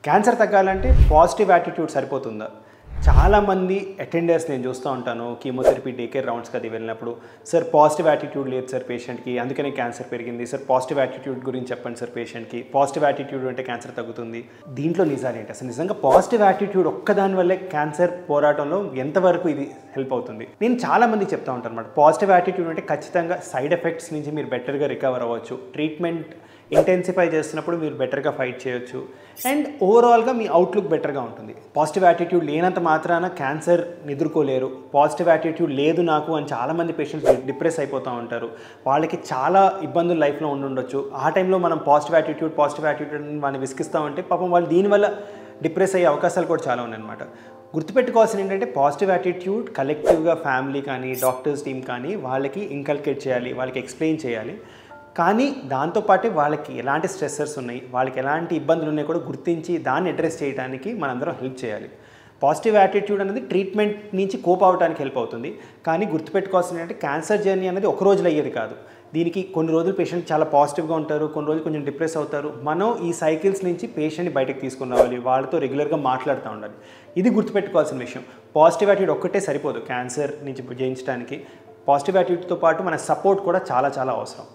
Cancer తగ్గాలంటే positive attitude సరిపోతుందా? చాలామంది అటెండర్స్ నేను చూస్తూ ఉంటాను, కీమోథెరపీ డే కేర్ రౌండ్స్కి అది వెళ్ళినప్పుడు, సార్ పాజిటివ్ యాటిట్యూడ్ లేదు సార్ పేషెంట్కి, అందుకనే క్యాన్సర్ పెరిగింది సార్, పాజిటివ్ యాటిట్యూడ్ గురించి చెప్పండి సార్ పేషెంట్కి, పాజిటివ్ యాటిట్యూడ్ అంటే క్యాన్సర్ తగ్గుతుంది. దీంట్లో నిజాలు ఏంటి? అసలు నిజంగా పాజిటివ్ యాటిట్యూడ్ ఒక్కదాని వల్లే క్యాన్సర్ పోరాటంలో ఎంతవరకు ఇది హెల్ప్ అవుతుంది? నేను చాలామంది చెప్తా ఉంటాను అనమాట, పాజిటివ్ యాటిట్యూడ్ అంటే ఖచ్చితంగా సైడ్ ఎఫెక్ట్స్ నుంచి మీరు బెటర్గా రికవర్ అవ్వచ్చు, ట్రీట్మెంట్ ఇంటెన్సిఫై చేస్తున్నప్పుడు మీరు బెటర్గా ఫైట్ చేయొచ్చు, అండ్ ఓవరాల్గా మీ అవుట్లుక్ బెటర్గా ఉంటుంది. పాజిటివ్ యాటిట్యూడ్ లేనంత మాత్రాన క్యాన్సర్ ఎదుర్కోలేరు. పాజిటివ్ యాటిట్యూడ్ లేదు నాకు అని చాలామంది పేషెంట్స్ డిప్రెస్ అయిపోతూ ఉంటారు. వాళ్ళకి చాలా ఇబ్బందులు లైఫ్లో ఉండొచ్చు. ఆ టైంలో మనం పాజిటివ్ యాటిట్యూడ్ వాళ్ళని విసిగిస్తామంటే పాపం వాళ్ళు దీనివల్ల డిప్రెస్ అయ్యే అవకాశాలు కూడా చాలా ఉన్నాయన్నమాట. గుర్తుపెట్టుకోవాల్సింది ఏంటంటే పాజిటివ్ యాటిట్యూడ్ కలెక్టివ్గా ఫ్యామిలీ కానీ డాక్టర్స్ టీమ్ కానీ వాళ్ళకి ఇంకల్కేట్ చేయాలి, వాళ్ళకి ఎక్స్ప్లెయిన్ చేయాలి. కానీ దాంతోపాటే వాళ్ళకి ఎలాంటి స్ట్రెస్సర్స్ ఉన్నాయి, వాళ్ళకి ఎలాంటి ఇబ్బందులు ఉన్నాయి కూడా గుర్తించి దాన్ని అడ్రస్ చేయడానికి మనందరం హెల్ప్ చేయాలి. పాజిటివ్ యాటిట్యూడ్ అనేది ట్రీట్మెంట్ నుంచి కోప్ అవడానికి హెల్ప్ అవుతుంది. కానీ గుర్తుపెట్టుకోవాల్సింది ఏంటంటే క్యాన్సర్ జర్నీ అనేది ఒక రోజులో అయ్యేది కాదు. దీనికి కొన్ని రోజులు పేషెంట్ చాలా పాజిటివ్గా ఉంటారు, కొన్ని రోజులు కొంచెం డిప్రెస్ అవుతారు. మనం ఈ సైకిల్స్ నుంచి పేషెంట్ని బయటకు తీసుకుని రావాలి, వాళ్ళతో రెగ్యులర్గా మాట్లాడుతూ ఉండాలి. ఇది గుర్తుపెట్టుకోవాల్సిన విషయం. పాజిటివ్ యాటిట్యూడ్ ఒక్కటే సరిపోదు క్యాన్సర్ నుంచి జయించడానికి. పాజిటివ్ యాటిట్యూడ్తో పాటు మన సపోర్ట్ కూడా చాలా చాలా అవసరం.